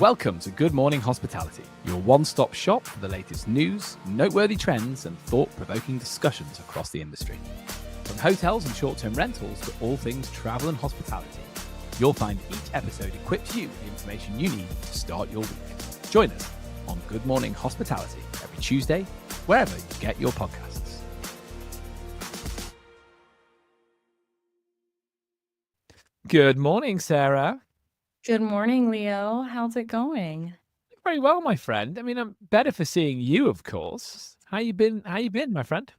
Welcome to Good Morning Hospitality, your one-stop shop for the latest news, noteworthy trends, and thought-provoking discussions across the industry. From hotels and short-term rentals to all things travel and hospitality, you'll find each episode equips you with the information you need to start your week. Join us on Good Morning Hospitality every Tuesday, wherever you get your podcasts. Good morning, Sarah. Good morning, Leo. How's it going? Very well, my friend. I mean, I'm better for seeing you, of course. How you been, my friend?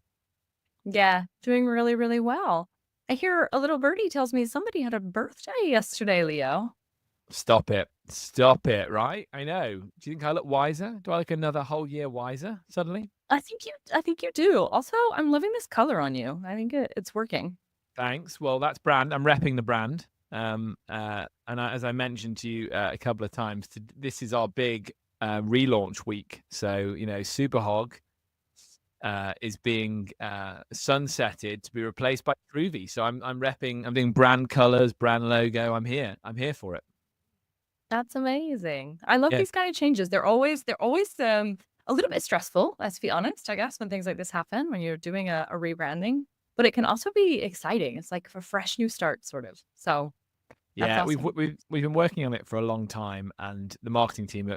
Yeah, doing really, really well. I hear a little birdie tells me somebody had a birthday yesterday, Leo. Stop it, right? I know. Do you think I look wiser? Do I look another whole year wiser suddenly? I think you do. Also, I'm loving this color on you. I think it's working. Thanks. Well, that's brand. I'm repping the brand. As I mentioned to you a couple of times, this is our big relaunch week. So, Super Hog is being sunsetted to be replaced by Groovy. So I'm repping. I'm doing brand colors, brand logo. I'm here for it. That's amazing. I love these kind of changes. They're always a little bit stressful, let's be honest, I guess, when things like this happen, when you're doing a rebranding. But it can also be exciting. It's like a fresh new start, sort of. So yeah, awesome. we've been working on it for a long time, and the marketing team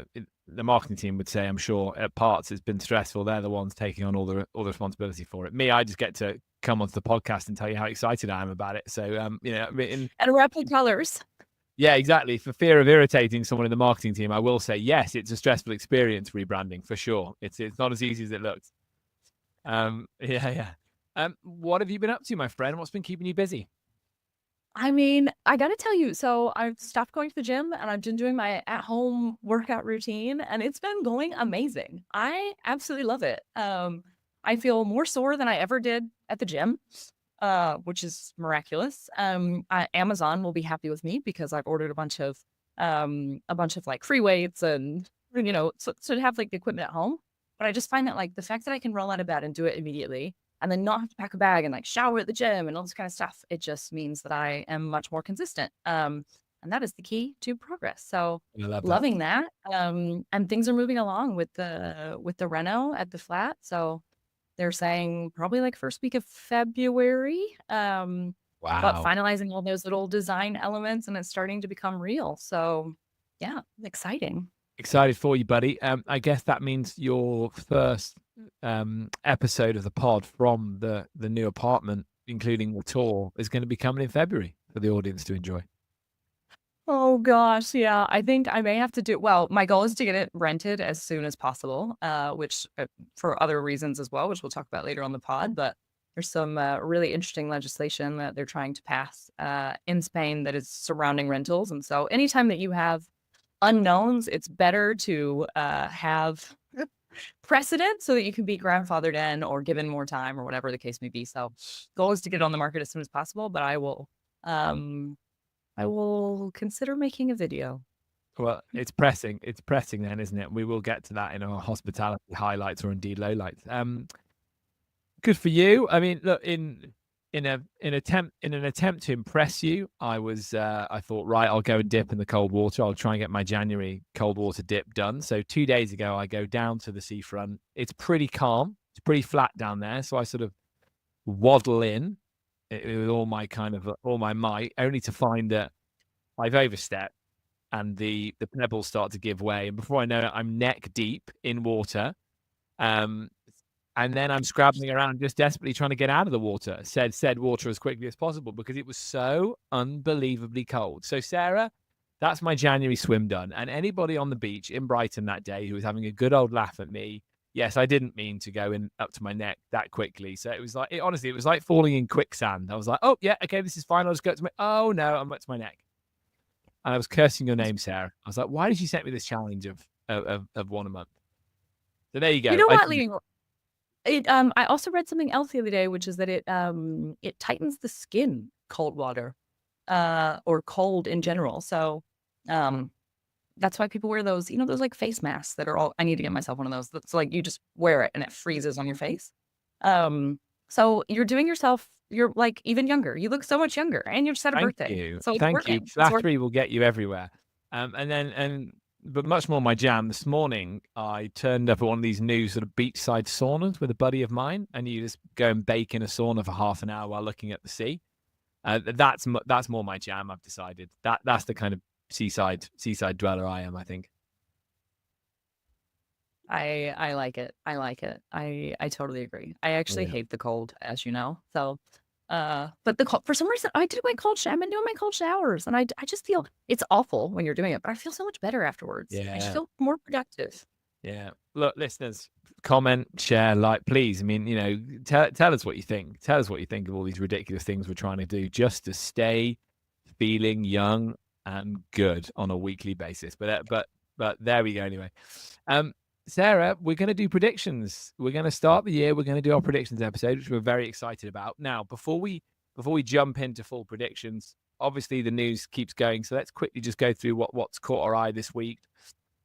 would say, I'm sure, at parts it's been stressful. They're the ones taking on all the responsibility for it. Me, I just get to come onto the podcast and tell you how excited I am about it. So and rep the colors. Yeah, exactly. For fear of irritating someone in the marketing team, I will say yes, it's a stressful experience rebranding for sure. It's not as easy as it looks. What have you been up to, my friend? What's been keeping you busy? I mean, I got to tell you, so I've stopped going to the gym and I've been doing my at-home workout routine and it's been going amazing. I absolutely love it. I feel more sore than I ever did at the gym, which is miraculous. Amazon will be happy with me because I've ordered a bunch of like free weights and, so to have like the equipment at home. But I just find that like the fact that I can roll out of bed and do it immediately and then not have to pack a bag and like shower at the gym and all this kind of stuff, it just means that I am much more consistent. And that is the key to progress. So loving that. And things are moving along with the reno at the flat. So they're saying probably like first week of February. Wow. But finalizing all those little design elements and it's starting to become real. So yeah, exciting. Excited for you, buddy. I guess that means your first episode of the pod from the new apartment, including the tour, is going to be coming in February for the audience to enjoy. Oh gosh, yeah. I think I may have to do. Well, my goal is to get it rented as soon as possible, which for other reasons as well, which we'll talk about later on the pod. But there's some really interesting legislation that they're trying to pass in Spain that is surrounding rentals, and so anytime that you have unknowns, it's better to have precedent so that you can be grandfathered in or given more time or whatever the case may be. So goal is to get it on the market as soon as possible, but I will consider making a video. Well, it's pressing then, isn't it? We will get to that in our hospitality highlights or indeed lowlights. Good for you. I mean, look, in an attempt to impress you, I thought, right, I'll go and dip in the cold water. I'll try and get my January cold water dip done. So 2 days ago, I go down to the seafront. It's pretty calm. It's pretty flat down there. So I sort of waddle in with all my might, only to find that I've overstepped and the pebbles start to give way. And before I know it, I'm neck deep in water. And then I'm scrabbling around just desperately trying to get out of the water, said water as quickly as possible because it was so unbelievably cold. So, Sarah, that's my January swim done. And anybody on the beach in Brighton that day who was having a good old laugh at me, yes, I didn't mean to go in up to my neck that quickly. So it was like, honestly, it was like falling in quicksand. I was like, oh, yeah, okay, this is fine. I'll just go to oh, no, I'm up to my neck. And I was cursing your name, Sarah. I was like, why did you set me this challenge of one a month? So there you go. You know what, Leo? I also read something else the other day, which is that it tightens the skin, cold water, or cold in general. So that's why people wear those, those like face masks that are all, I need to get myself one of those. That's like, you just wear it and it freezes on your face. So you're doing yourself, you're like even younger. You look so much younger and you just had a birthday. You. So Thank you. Flattery will get you everywhere. And but much more my jam. This morning, I turned up at one of these new sort of beachside saunas with a buddy of mine, and you just go and bake in a sauna for half an hour while looking at the sea. That's more my jam. I've decided that's the kind of seaside dweller I am, I think. I like it. I like it. I totally agree. I actually Yeah. hate the cold, as you know. So, but the cold, for some reason, I do my cold shower. I've been doing my cold showers, and I just feel it's awful when you're doing it, but I feel so much better afterwards. I just Yeah. feel more productive. Yeah. Look, listeners, comment, share, like, please. I mean, tell us what you think. Tell us what you think of all these ridiculous things we're trying to do just to stay feeling young and good on a weekly basis. But there we go anyway. Sarah, we're going to do predictions. We're going to start the year. We're going to do our predictions episode, which we're very excited about. Now, before we jump into full predictions, obviously the news keeps going. So let's quickly just go through what's caught our eye this week.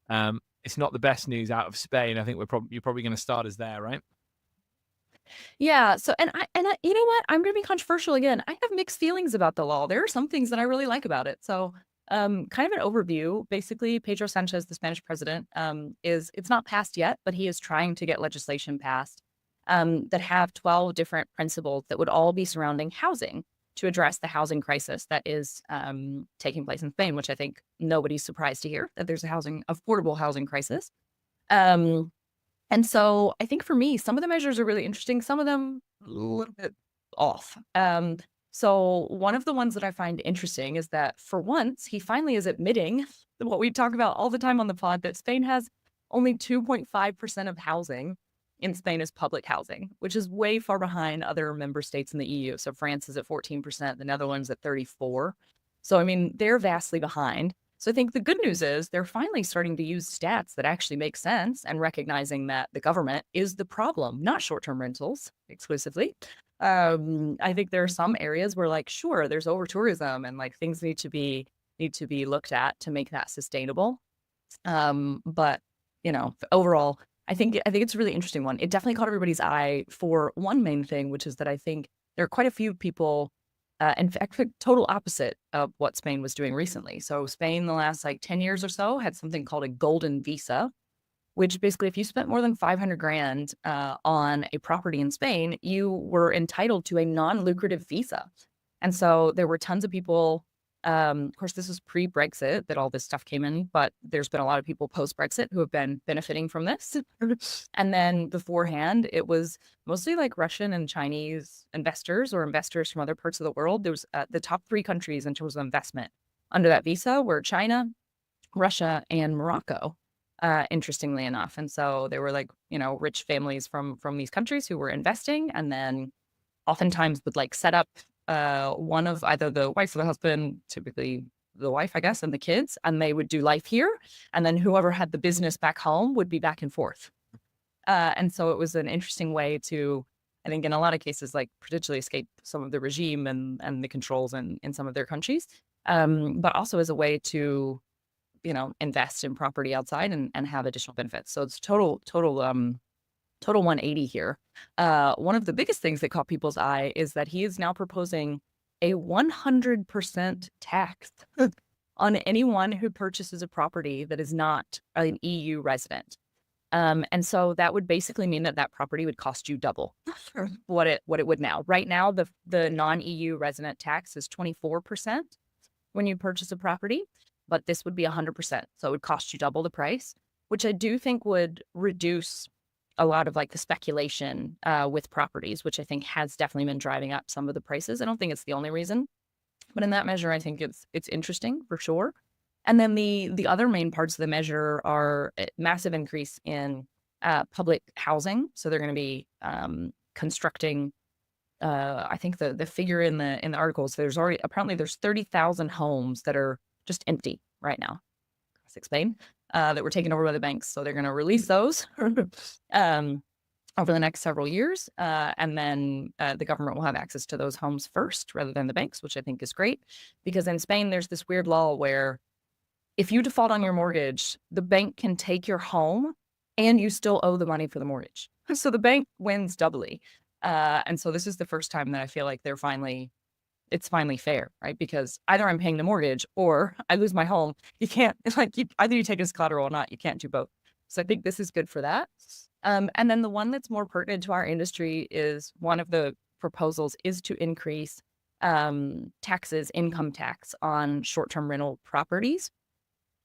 It's not the best news out of Spain. I think you're probably going to start us there, right? Yeah. So, you know what? I'm going to be controversial again. I have mixed feelings about the law. There are some things that I really like about it. So, kind of an overview. Basically, Pedro Sanchez, the Spanish president, it's not passed yet, but he is trying to get legislation passed that have 12 different principles that would all be surrounding housing to address the housing crisis that is taking place in Spain, which I think nobody's surprised to hear that there's a affordable housing crisis. And so I think for me, some of the measures are really interesting, some of them a little bit off. So one of the ones that I find interesting is that for once, he finally is admitting what we talk about all the time on the pod, that Spain has only 2.5% of housing in Spain is public housing, which is way far behind other member states in the EU. So France is at 14%, the Netherlands at 34%. So, I mean, they're vastly behind. So I think the good news is they're finally starting to use stats that actually make sense and recognizing that the government is the problem, not short-term rentals exclusively. I think there are some areas where, like, sure, there's over-tourism and like things need to be looked at to make that sustainable. But overall, I think it's a really interesting one. It definitely caught everybody's eye for one main thing, which is that I think there are quite a few people, in fact, total opposite of what Spain was doing recently. So Spain, the last 10 years or so, had something called a golden visa, which basically, if you spent more than 500 grand on a property in Spain, you were entitled to a non-lucrative visa. And so there were tons of people. Of course, this was pre-Brexit that all this stuff came in, but there's been a lot of people post-Brexit who have been benefiting from this. And then beforehand, it was mostly like Russian and Chinese investors or investors from other parts of the world. There was the top 3 countries in terms of investment under that visa were China, Russia, and Morocco, interestingly enough. And so there were rich families from these countries who were investing, and then oftentimes would set up one of either the wife or the husband, typically the wife, I guess, and the kids, and they would do life here. And then whoever had the business back home would be back and forth. And so it was an interesting way to, I think, in a lot of cases, potentially escape some of the regime and the controls in some of their countries, but also as a way to, invest in property outside and have additional benefits. So it's total 180 here. One of the biggest things that caught people's eye is that he is now proposing a 100% tax on anyone who purchases a property that is not an EU resident. And so that would basically mean that property would cost you double what it would now. Right now, the non-EU resident tax is 24% when you purchase a property, but this would be 100%. So it would cost you double the price, which I do think would reduce a lot of the speculation with properties, which I think has definitely been driving up some of the prices. I don't think it's the only reason, but in that measure, I think it's interesting for sure. And then the other main parts of the measure are a massive increase in public housing. So they're going to be constructing. I think the figure in the articles, there's 30,000 homes that are just empty right now. Let's explain. That were taken over by the banks. So they're going to release those over the next several years. And then the government will have access to those homes first rather than the banks, which I think is great. Because in Spain, there's this weird law where if you default on your mortgage, the bank can take your home and you still owe the money for the mortgage. So the bank wins doubly. And so this is the first time that I feel like they're finally it's finally fair, right? Because either I'm paying the mortgage or I lose my home. You can't like either you take it as collateral or not. You can't do both. So I think this is good for that. And then the one that's more pertinent to our industry is one of the proposals is to increase taxes, income tax on short-term rental properties.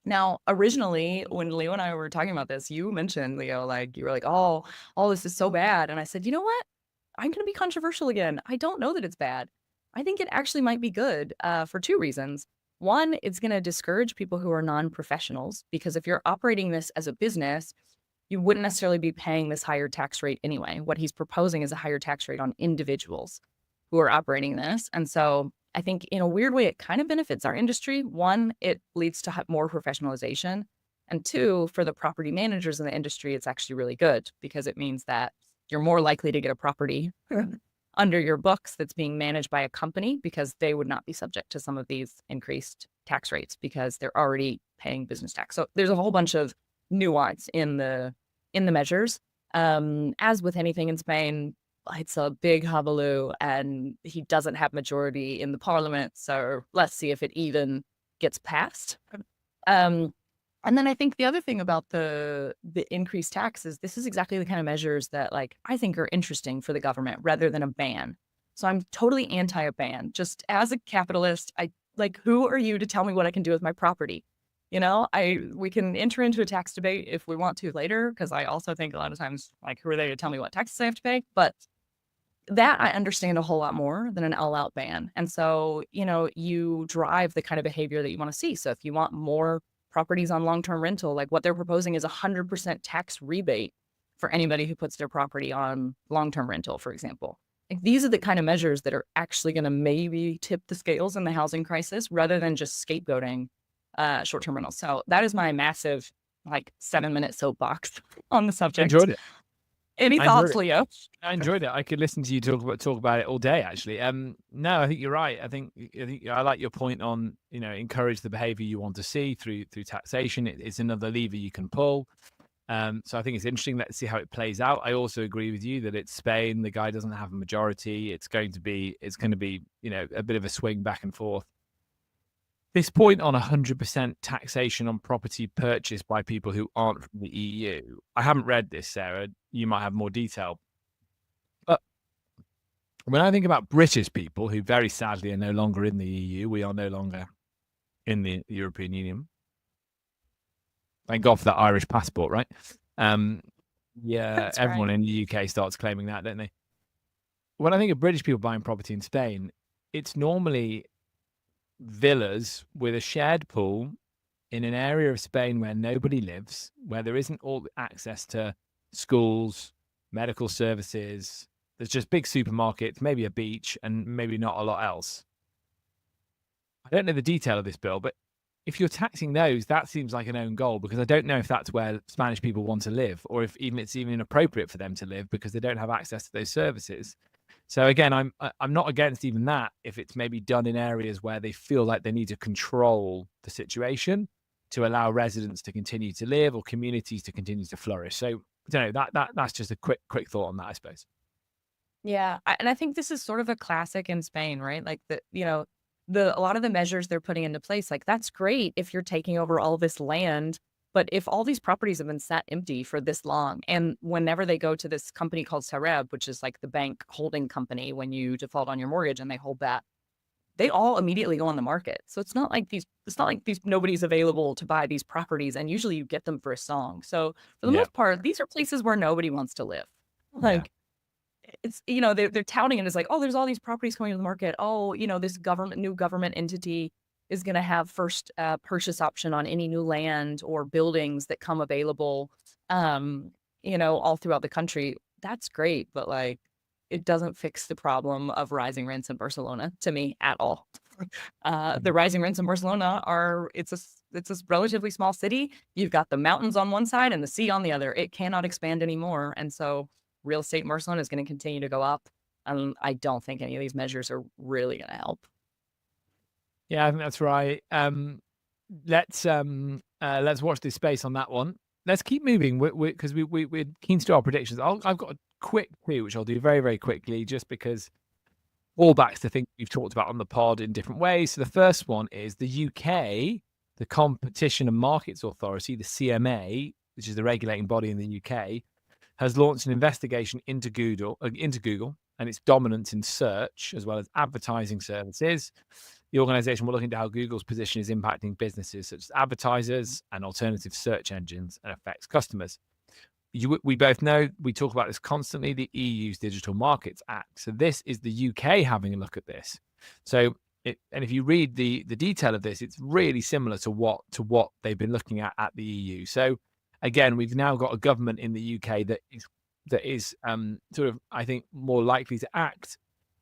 Now, originally, when Leo and I were talking about this, you mentioned, Leo, like you were like, oh, all this is so bad. And I said, you know what? I'm going to be controversial again. I don't know that it's bad. I think it actually might be good for two reasons. One, it's going to discourage people who are non-professionals, because if you're operating this as a business, you wouldn't necessarily be paying this higher tax rate anyway. What he's proposing is a higher tax rate on individuals who are operating this. And so I think in a weird way, it kind of benefits our industry. One, it leads to more professionalization. And two, for the property managers in the industry, it's actually really good because it means that you're more likely to get a property under your books that's being managed by a company, because they would not be subject to some of these increased tax rates because they're already paying business tax. So there's a whole bunch of nuance in the measures. As with anything in Spain, it's a big hullabaloo and he doesn't have majority in the parliament. So let's see if it even gets passed. And then I think the other thing about the increased taxes, this is exactly the kind of measures that like I think are interesting for the government rather than a ban. So I'm totally anti a ban. Just as a capitalist, I like, who are you to tell me what I can do with my property? You know, we can enter into a tax debate if we want to later, because I also think a lot of times, like, who are they to tell me what taxes I have to pay? But that I understand a whole lot more than an all-out ban. And so, you know, you drive the kind of behavior that you want to see. So if you want more properties on long-term rental, like what they're proposing is 100% tax rebate for anybody who puts their property on long-term rental, for example. Like, these are the kind of measures that are actually going to maybe tip the scales in the housing crisis rather than just scapegoating short-term rentals. So that is my massive, like, 7-minute soapbox on the subject. Enjoyed it. Any thoughts, Leo? I enjoyed it. I could listen to you talk about it all day, actually. No, I think you're right. I think I like your point on, you know, encourage the behavior you want to see through taxation. It's another lever you can pull. So I think it's interesting. Let's see how it plays out. I also agree with you that it's Spain. The guy doesn't have a majority. It's going to be, you know, a bit of a swing back and forth. This point on 100% taxation on property purchased by people who aren't from the EU. I haven't read this, Sarah. You might have more detail. But when I think about British people who very sadly are no longer in the EU, we are no longer in the European Union. Thank God for that Irish passport, right? Yeah, That's everyone right. in the UK starts claiming that, don't they? When I think of British people buying property in Spain, it's normally villas with a shared pool in an area of Spain where nobody lives, where there isn't all access to schools, medical services. There's just big supermarkets, maybe a beach, and maybe not a lot else. I don't know the detail of this bill, but if you're taxing those, that seems like an own goal, because I don't know if that's where Spanish people want to live, or if it's even appropriate for them to live because they don't have access to those services. So again, I'm not against even that if it's maybe done in areas where they feel like they need to control the situation to allow residents to continue to live or communities to continue to flourish. So I don't know, that's just a quick thought on that, I suppose. Yeah, and I think this is sort of a classic in Spain, right? Like a lot of the measures they're putting into place, like that's great if you're taking over all this land, but if all these properties have been sat empty for this long, and whenever they go to this company called Sareb, which is like the bank holding company when you default on your mortgage and they hold that, they all immediately go on the market. So it's not like nobody's available to buy these properties, and usually you get them for a song. So for the Yeah. most part, these are places where nobody wants to live. Yeah. Like, it's, you know, they're touting it as like, oh, there's all these properties coming to the market. Oh, you know, this new government entity is going to have first purchase option on any new land or buildings that come available, you know, all throughout the country. That's great, but like, it doesn't fix the problem of rising rents in Barcelona to me at all. The rising rents in Barcelona it's a relatively small city. You've got the mountains on one side and the sea on the other. It cannot expand anymore. And so real estate in Barcelona is going to continue to go up. I don't think any of these measures are really going to help. Yeah, I think that's right. Let's watch this space on that one. Let's keep moving because we're keen to do our predictions. I've got a quick two, which I'll do very, very quickly, just because callbacks to things we've talked about on the pod in different ways. So the first one is the UK, the Competition and Markets Authority, the CMA, which is the regulating body in the UK, has launched an investigation into Google and its dominance in search as well as advertising services. The organization will look into how Google's position is impacting businesses such as advertisers and alternative search engines and affects customers. We both know, we talk about this constantly, the EU's Digital Markets Act. So this is the UK having a look at this. So and if you read the detail of this, it's really similar to what they've been looking at the EU. So again, we've now got a government in the UK that is sort of, I think, more likely to act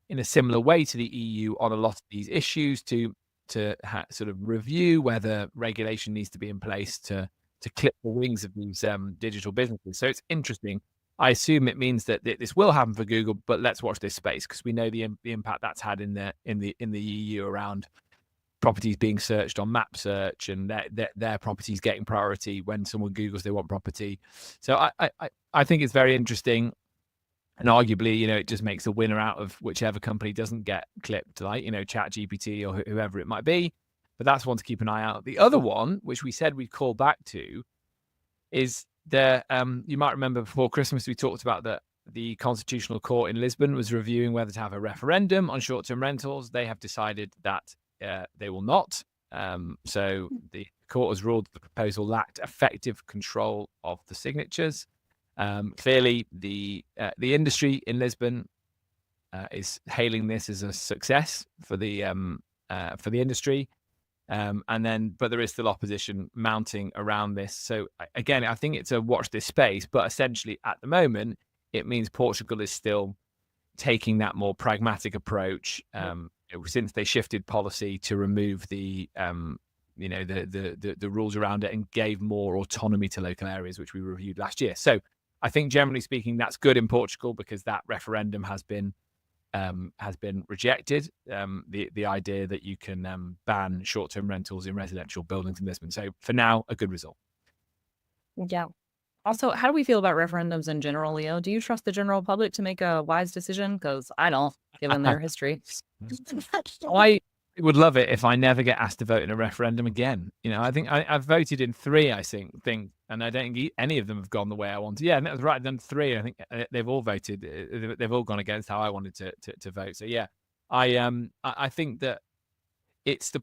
in a similar way to the EU on a lot of these issues, to sort of review whether regulation needs to be in place to clip the wings of these digital businesses. So it's interesting. I assume it means that this will happen for Google, but let's watch this space because we know the impact that's had in the EU around properties being searched on map search and their properties getting priority when someone Googles they want property. So I think it's very interesting, and arguably, it just makes a winner out of whichever company doesn't get clipped, like ChatGPT or whoever it might be. But that's one to keep an eye out. The other one, which we said we'd call back to, is you might remember before Christmas we talked about that the Constitutional Court in Lisbon was reviewing whether to have a referendum on short-term rentals. They have decided that they will not. So the court has ruled the proposal lacked effective control of the signatures. Clearly, the industry in Lisbon is hailing this as a success for the industry. But there is still opposition mounting around this. So again, I think it's a watch this space, but essentially at the moment, it means Portugal is still taking that more pragmatic approach, since they shifted policy to remove the rules around it and gave more autonomy to local areas, which we reviewed last year. So I think generally speaking, that's good in Portugal because that referendum has been rejected, the idea that you can ban short-term rentals in residential buildings in Lisbon. So for now, a good result. Yeah. Also, how do we feel about referendums in general, Leo? Do you trust the general public to make a wise decision? Because I don't, given their history. I would love it if I never get asked to vote in a referendum again. I think I've voted in 3, I think, and I don't think any of them have gone the way I wanted. Yeah, and that was right. I've done 3. I think they've all voted. They've all gone against how I wanted to vote. So yeah, I think that it's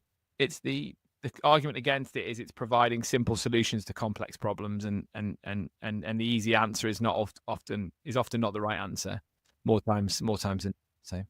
the argument against it is it's providing simple solutions to complex problems, and the easy answer is often not the right answer. More times than so.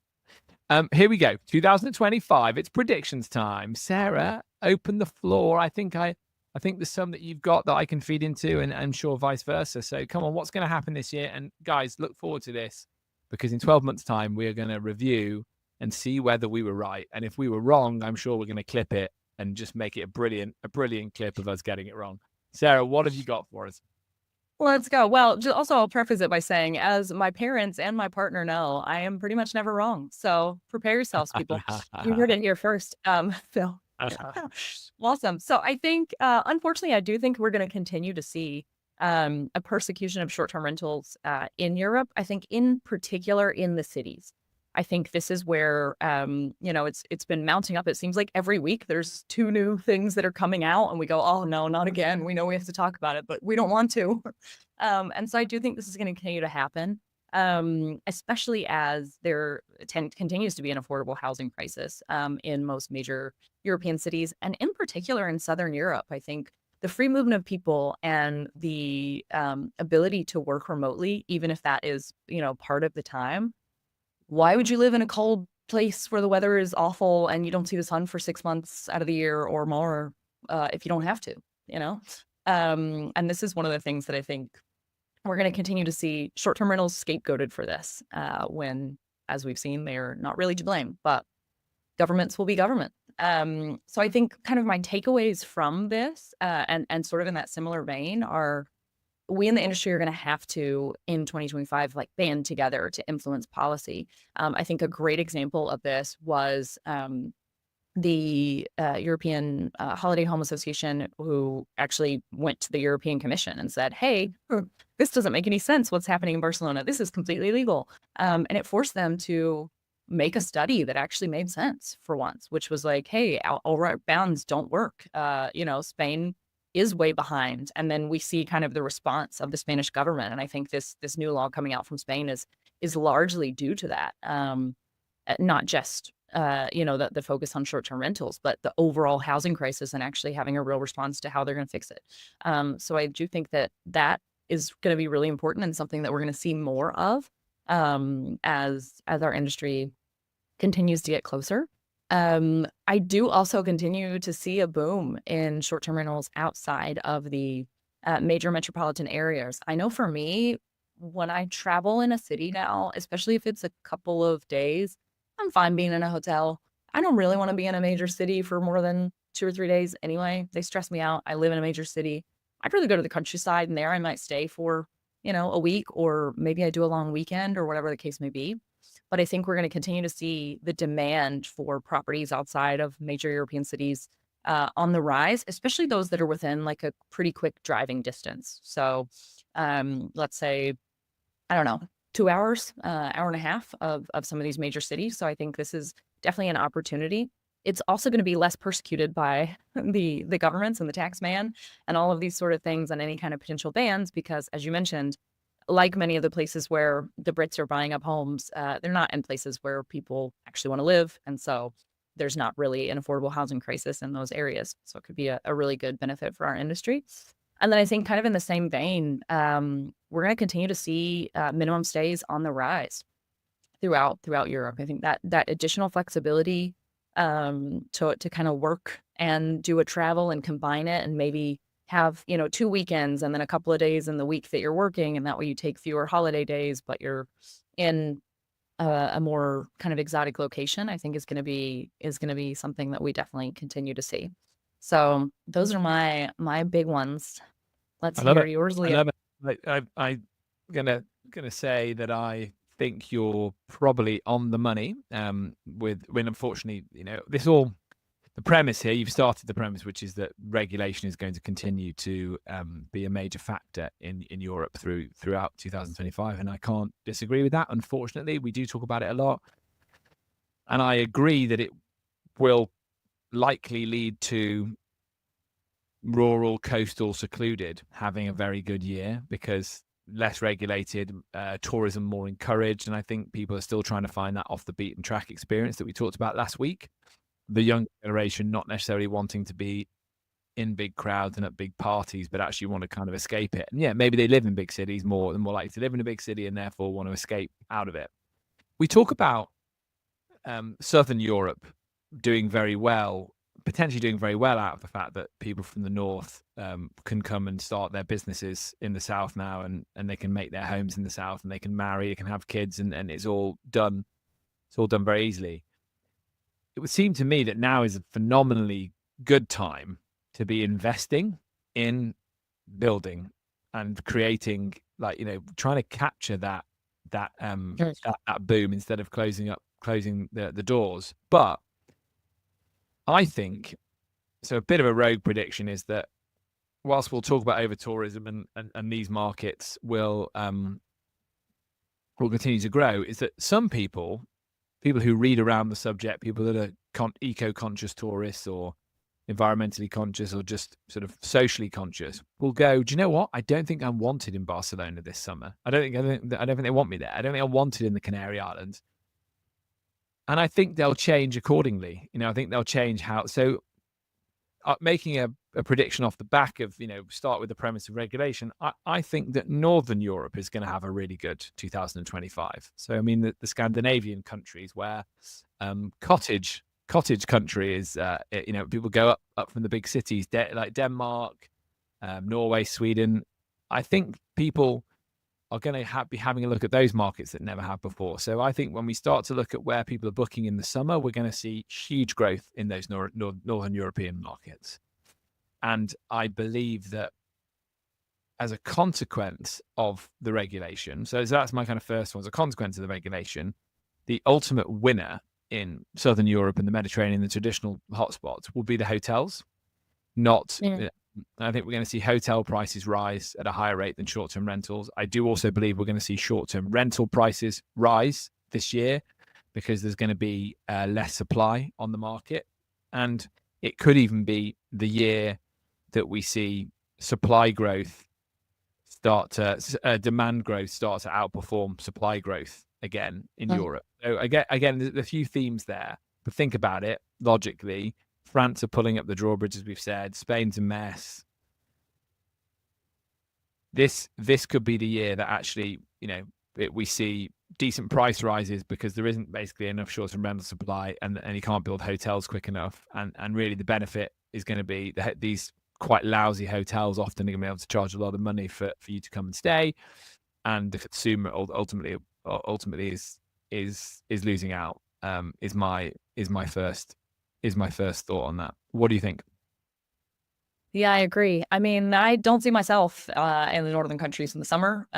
Here we go. 2025. It's predictions time. Sarah, open the floor. I think there's some that you've got that I can feed into, and I'm sure vice versa. So come on, what's going to happen this year? And guys, look forward to this because in 12 months' time, we are going to review and see whether we were right. And if we were wrong, I'm sure we're going to clip it and just make it a brilliant clip of us getting it wrong. Sarah, what have you got for us? Let's go. Well, also I'll preface it by saying, as my parents and my partner know, I am pretty much never wrong. So prepare yourselves, people. You heard it here first. Phil. Awesome. So I think, unfortunately, I do think we're going to continue to see a persecution of short-term rentals in Europe. I think in particular in the cities. I think this is where, it's been mounting up. It seems like every week there's 2 new things that are coming out and we go, oh, no, not again. We know we have to talk about it, but we don't want to. And so I do think this is going to continue to happen, especially as there continues to be an affordable housing crisis in most major European cities. And in particular in Southern Europe, I think the free movement of people and the ability to work remotely, even if that is, part of the time. Why would you live in a cold place where the weather is awful and you don't see the sun for 6 months out of the year or more if you don't have to, And this is one of the things that I think we're going to continue to see short-term rentals scapegoated for this when, as we've seen, they're not really to blame, but governments will be government. So I think kind of my takeaways from this and sort of in that similar vein are we in the industry are going to have to, in 2025, band together to influence policy. I think a great example of this was the European Holiday Home Association, who actually went to the European Commission and said, hey, this doesn't make any sense. What's happening in Barcelona? This is completely illegal. And it forced them to make a study that actually made sense for once, which was like, hey, outright bans don't work. Spain is way behind. And then we see kind of the response of the Spanish government. And I think this new law coming out from Spain is largely due to that. Not just the focus on short-term rentals, but the overall housing crisis and actually having a real response to how they're going to fix it. So I do think that is going to be really important and something that we're going to see more of as our industry continues to get closer. I do also continue to see a boom in short-term rentals outside of the major metropolitan areas. I know for me, when I travel in a city now, especially if it's a couple of days, I'm fine being in a hotel. I don't really want to be in a major city for more than 2 or 3 days anyway. They stress me out. I live in a major city. I'd rather go to the countryside, and there I might stay for, a week, or maybe I do a long weekend or whatever the case may be. But I think we're going to continue to see the demand for properties outside of major European cities on the rise, especially those that are within like a pretty quick driving distance. So let's say, I don't know, 2 hours, hour and a half of some of these major cities. So I think this is definitely an opportunity. It's also going to be less persecuted by the governments and the tax man and all of these sort of things and any kind of potential bans, because as you mentioned, like many of the places where the Brits are buying up homes, they're not in places where people actually want to live. And so there's not really an affordable housing crisis in those areas. So it could be a really good benefit for our industry. And then I think kind of in the same vein, we're going to continue to see minimum stays on the rise throughout Europe. I think that additional flexibility to kind of work and do a travel and combine it and maybe have, 2 weekends and then a couple of days in the week that you're working. And that way you take fewer holiday days, but you're in a more kind of exotic location, I think is going to be something that we definitely continue to see. So those are my big ones. Let's hear yours, I Leo. love it. I'm gonna say that I think you're probably on the money. When unfortunately, the premise here, you've started the premise, which is that regulation is going to continue to be a major factor in Europe throughout 2025, and I can't disagree with that. Unfortunately, we do talk about it a lot, and I agree that it will likely lead to rural, coastal, secluded having a very good year because less regulated, tourism more encouraged, and I think people are still trying to find that off the beaten track experience that we talked about last week. The young generation not necessarily wanting to be in big crowds and at big parties, but actually want to kind of escape it. And yeah, maybe they live in big cities more likely to live in a big city and therefore want to escape out of it. We talk about Southern Europe doing very well, potentially doing very well out of the fact that people from the north can come and start their businesses in the south now, and they can make their homes in the south, and they can marry, they can have kids, and it's all done. It's all done very easily. It would seem to me that now is a phenomenally good time to be investing in building and creating, trying to capture that boom instead of closing the doors. But I think so. A bit of a rogue prediction is that whilst we'll talk about over tourism and these markets will continue to grow, is that some people who read around the subject, people that are eco-conscious tourists or environmentally conscious or just sort of socially conscious, will go, do you know what? I don't think I'm wanted in Barcelona this summer. I don't think they want me there. I don't think I'm wanted in the Canary Islands. And I think they'll change accordingly. I think they'll change how. So making a prediction off the back of, start with the premise of regulation, I think that Northern Europe is going to have a really good 2025. So, I mean, the Scandinavian countries where cottage country is, people go up from the big cities, like Denmark, Norway, Sweden. I think people are going to be having a look at those markets that never have before. So I think when we start to look at where people are booking in the summer, we're going to see huge growth in those Northern European markets. And I believe that as a consequence of the regulation, so that's my kind of first one, as a consequence of the regulation, the ultimate winner in Southern Europe and the Mediterranean, the traditional hotspots, will be the hotels. I think we're going to see hotel prices rise at a higher rate than short-term rentals. I do also believe we're going to see short-term rental prices rise this year because there's going to be less supply on the market. And it could even be the year that we see supply growth demand growth start to outperform supply growth again in Europe. So again, there's a few themes there, but think about it logically. France are pulling up the drawbridge, as we've said. Spain's a mess. This could be the year that actually, we see decent price rises because there isn't basically enough short-term rental supply, and you can't build hotels quick enough. And really, the benefit is going to be these quite lousy hotels often are going to be able to charge a lot of money for you to come and stay. And the consumer ultimately is losing out. Is my first thought on that. What do you think? Yeah, I agree. I mean, I don't see myself in the northern countries in the summer.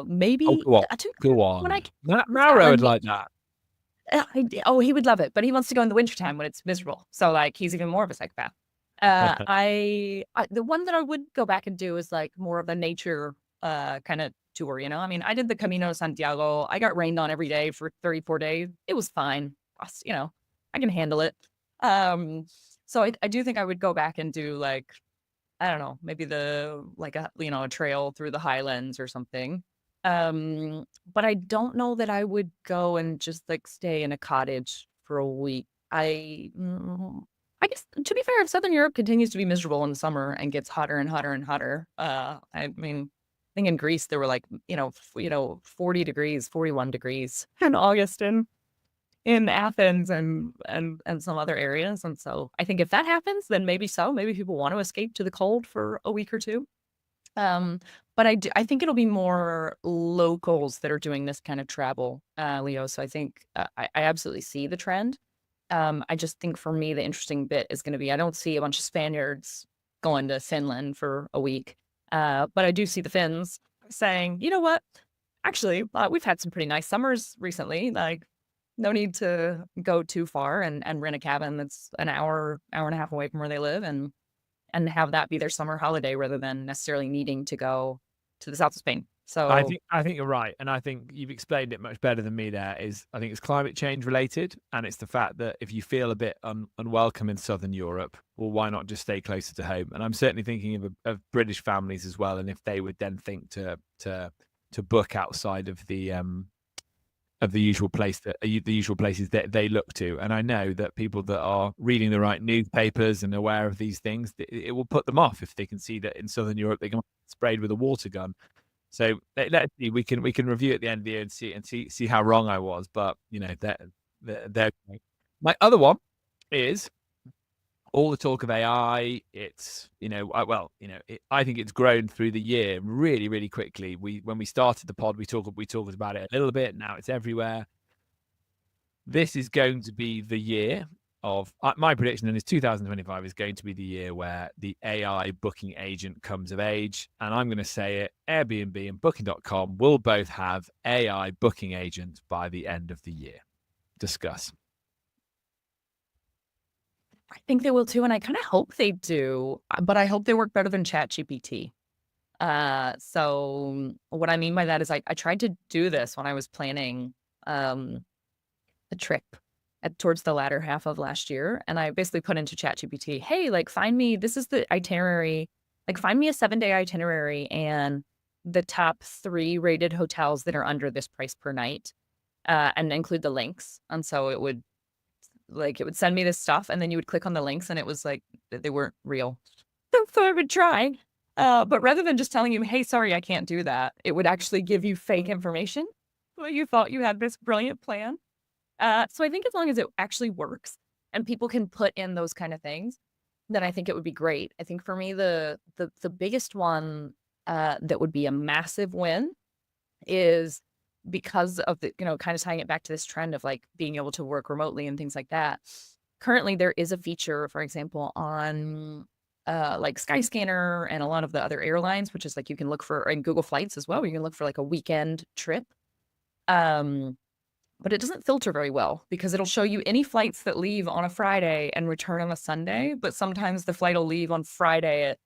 Maybe Go on. when I Mauro would like that. he would love it, but he wants to go in the wintertime when it's miserable. So like he's even more of a psychopath. The one that I would go back and do is like more of a nature kind of tour, I mean, I did the Camino de Santiago. I got rained on every day for 34 days. It was fine. I can handle it. So I do think I would go back and do like, I don't know, maybe a trail through the highlands or something. But I don't know that I would go and just like stay in a cottage for a week. I guess, to be fair, if Southern Europe continues to be miserable in the summer and gets hotter and hotter and hotter, I mean, I think in Greece there were like 40 degrees, 41 degrees in August in Athens and some other areas. And so I think if that happens, then maybe people want to escape to the cold for a week or two. But I think it'll be more locals that are doing this kind of travel, Leo. So I think I absolutely see the trend. I just think for me, the interesting bit is going to be, I don't see a bunch of Spaniards going to Finland for a week. But I do see the Finns saying, you know what, actually, we've had some pretty nice summers recently. Like, no need to go too far and rent a cabin that's an hour and a half away from where they live and have that be their summer holiday rather than necessarily needing to go to the south of Spain. So I think you're right, and I think you've explained it much better than me. I think it's climate change related, and it's the fact that if you feel a bit unwelcome in Southern Europe, well, why not just stay closer to home? And I'm certainly thinking of British families as well, and if they would then think to book outside of the usual places that they look to. And I know that people that are reading the right newspapers and aware of these things, it will put them off if they can see that in Southern Europe they can get sprayed with a water gun. So let's see. We can review at the end of the year and see how wrong I was. But my other one is all the talk of AI. It's I think it's grown through the year really, really quickly. When we started the pod, we talked about it a little bit. Now it's everywhere. This is going to be the year of my prediction, and is 2025 is going to be the year where the AI booking agent comes of age. And I'm going to say it: Airbnb and Booking.com will both have AI booking agents by the end of the year. Discuss. I think they will too, and I kind of hope they do, but I hope they work better than ChatGPT. So what I mean by that is I tried to do this when I was planning a trip towards the latter half of last year, and I basically put into ChatGPT, hey, like this is the itinerary, like find me a 7-day itinerary and the top 3 rated hotels that are under this price per night, and include the links. And so it would send me this stuff, and then you would click on the links and it was like they weren't real. So I would try, but rather than just telling you, hey, sorry, I can't do that, it would actually give you fake information. Well, you thought you had this brilliant plan. So I think as long as it actually works and people can put in those kind of things, then I think it would be great. I think for me, the biggest one that would be a massive win is because of the, kind of tying it back to this trend of like being able to work remotely and things like that. Currently, there is a feature, for example, on like Skyscanner and a lot of the other airlines, which is like you can look for, and Google Flights as well, you can look for like a weekend trip. But it doesn't filter very well because it'll show you any flights that leave on a Friday and return on a Sunday. But sometimes the flight will leave on Friday at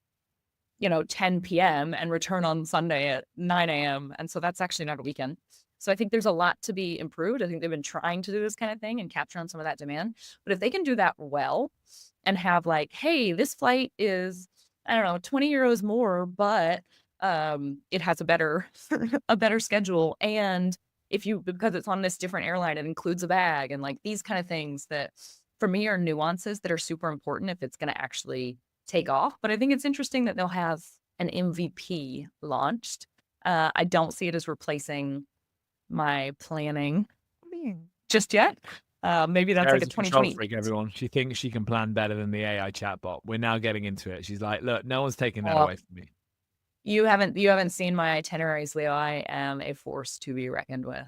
10 p.m. and return on Sunday at 9 a.m. And so that's actually not a weekend. So I think there's a lot to be improved. I think they've been trying to do this kind of thing and capture on some of that demand. But if they can do that well and have like, hey, this flight is, I don't know, 20 euros more, but it has a better a better schedule. And if you, because it's on this different airline, it includes a bag and like these kind of things that for me are nuances that are super important if it's going to actually take off. But I think it's interesting that they'll have an MVP launched. I don't see it as replacing my planning just yet. Maybe that's like Sarah's a a control 2020. freak, everyone. She thinks she can plan better than the AI chatbot. We're now getting into it. She's like, look, no one's taking that Oh, away from me. you haven't seen my itineraries, Leo. I am a force to be reckoned with.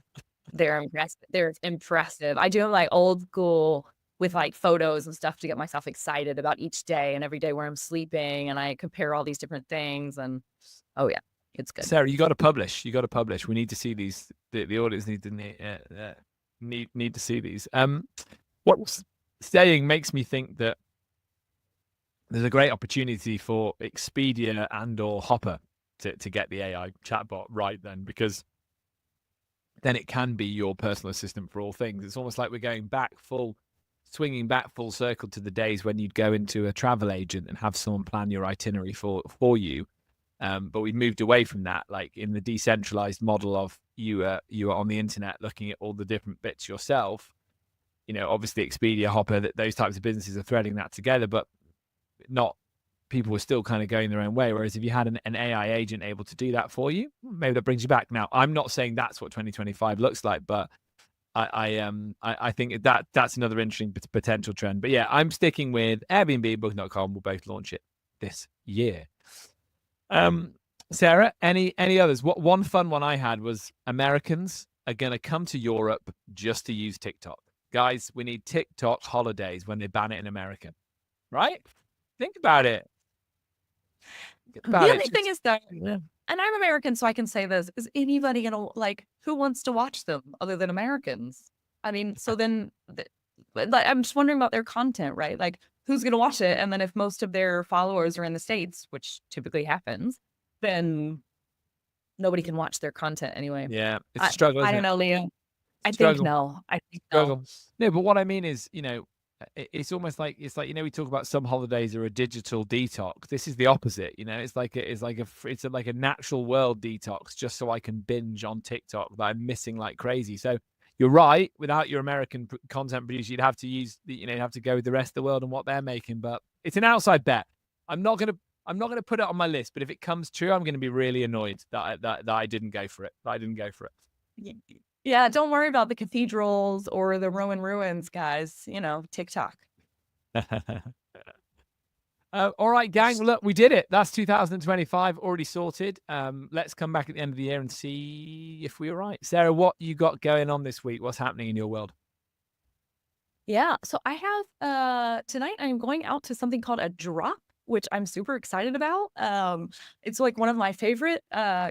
They're impressive. They're impressive. I do them like old school with like photos and stuff to get myself excited about each day and every day where I'm sleeping, and I compare all these different things. And oh yeah, it's good. Sarah, you got to publish. You got to publish. We need to see these. The audience need to see these. What saying makes me think that there's a great opportunity for Expedia and or Hopper to get the AI chatbot right then, because then it can be your personal assistant for all things. It's almost like we're going swinging back full circle to the days when you'd go into a travel agent and have someone plan your itinerary for you. But we've moved away from that, like in the decentralized model of you are on the internet looking at all the different bits yourself. Obviously Expedia, Hopper, those types of businesses are threading that together, but not people were still kind of going their own way. Whereas if you had an AI agent able to do that for you, maybe that brings you back. Now, I'm not saying that's what 2025 looks like, but I think that's another interesting potential trend. But yeah, I'm sticking with Airbnb, Booking.com will both launch it this year. Sarah, any others? One fun one I had was Americans are going to come to Europe just to use TikTok. Guys, we need TikTok holidays when they ban it in America, right? Think about it. The only thing is that, and I'm American, so I can say this: is anybody gonna like who wants to watch them other than Americans? I mean, so then I'm just wondering about their content, right? Like, who's gonna watch it? And then if most of their followers are in the States, which typically happens, then nobody can watch their content anyway. Yeah, it's a struggle. I don't know, Leo. I think no. No, but what I mean is, it's almost like we talk about some holidays are a digital detox. This is the opposite. It's like a natural world detox, just so I can binge on TikTok that I'm missing like crazy. So you're right. Without your American content producer, you'd have to go with the rest of the world and what they're making. But it's an outside bet. I'm not gonna put it on my list. But if it comes true, I'm gonna be really annoyed that I didn't go for it. Yeah, don't worry about the cathedrals or the Roman ruins, guys. TikTok. All right, gang. Look, we did it. That's 2025 already sorted. Let's come back at the end of the year and see if we were right. Sarah, what you got going on this week? What's happening in your world? Yeah, so I have tonight I'm going out to something called a drop, which I'm super excited about. It's like one of my favorite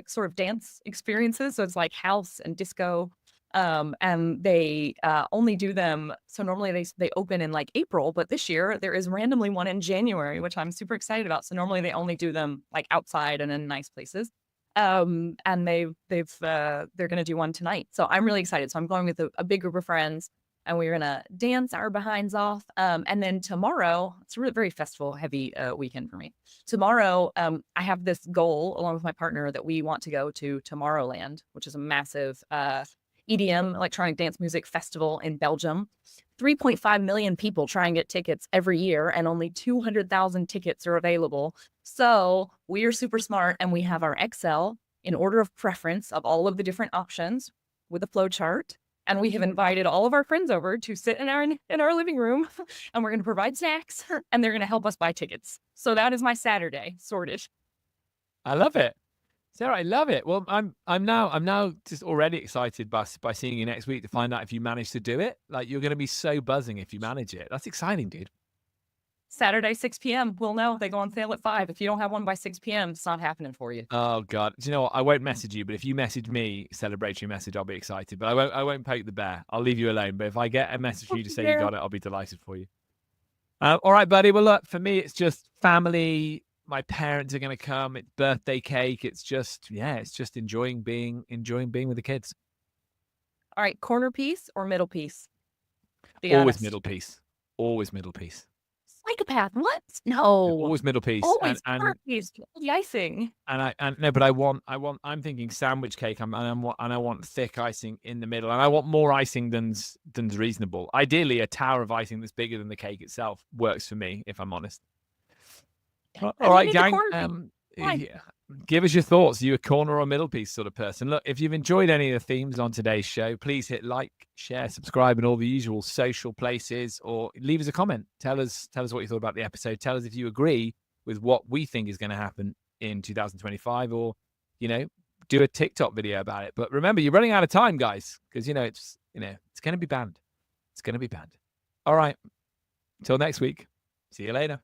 sort of dance experiences. So it's like house and disco. And they only do them. So normally they open in like April, but this year there is randomly one in January, which I'm super excited about. So normally they only do them like outside and in nice places. And they're going to do one tonight. So I'm really excited. So I'm going with a big group of friends, and we're going to dance our behinds off. And then tomorrow, it's a really very festival heavy weekend for me. Tomorrow, I have this goal along with my partner that we want to go to Tomorrowland, which is a massive EDM, electronic dance music festival in Belgium. 3.5 million people try and get tickets every year, and only 200,000 tickets are available. So we are super smart, and we have our Excel in order of preference of all of the different options with a flow chart. And we have invited all of our friends over to sit in our living room, and we're going to provide snacks, and they're going to help us buy tickets. So that is my Saturday sorted. I love it. Sarah, I love it. Well, I'm now just already excited by seeing you next week to find out if you manage to do it. Like, you're going to be so buzzing if you manage it. That's exciting, dude. Saturday, 6 p.m. We'll know. They go on sale at 5. If you don't have one by 6 p.m., it's not happening for you. Oh God. Do you know what? I won't message you, but if you message me celebratory message, I'll be excited. But I won't poke the bear. I'll leave you alone. But if I get a message for you to say you got it, I'll be delighted for you. All right, buddy. Well, look, for me, it's just family. My parents are going to come. It's birthday cake. It's just enjoying being with the kids. All right, corner piece or middle piece? Be Always honest. middle piece. Always middle piece. Psychopath. What? Yeah, No. always middle piece. Always corner piece. The icing. No, but I'm thinking sandwich cake. And I want thick icing in the middle, and I want more icing than's reasonable. Ideally, a tower of icing that's bigger than the cake itself works for me, if I'm honest. All right, gang. Yeah. Give us your thoughts. Are you a corner or middle piece sort of person? Look, if you've enjoyed any of the themes on today's show, please hit like, share, subscribe in all the usual social places, or leave us a comment. Tell us what you thought about the episode. Tell us if you agree with what we think is going to happen in 2025, or do a TikTok video about it. But remember, you're running out of time, guys, because it's going to be banned. It's going to be banned. All right. Until next week. See you later.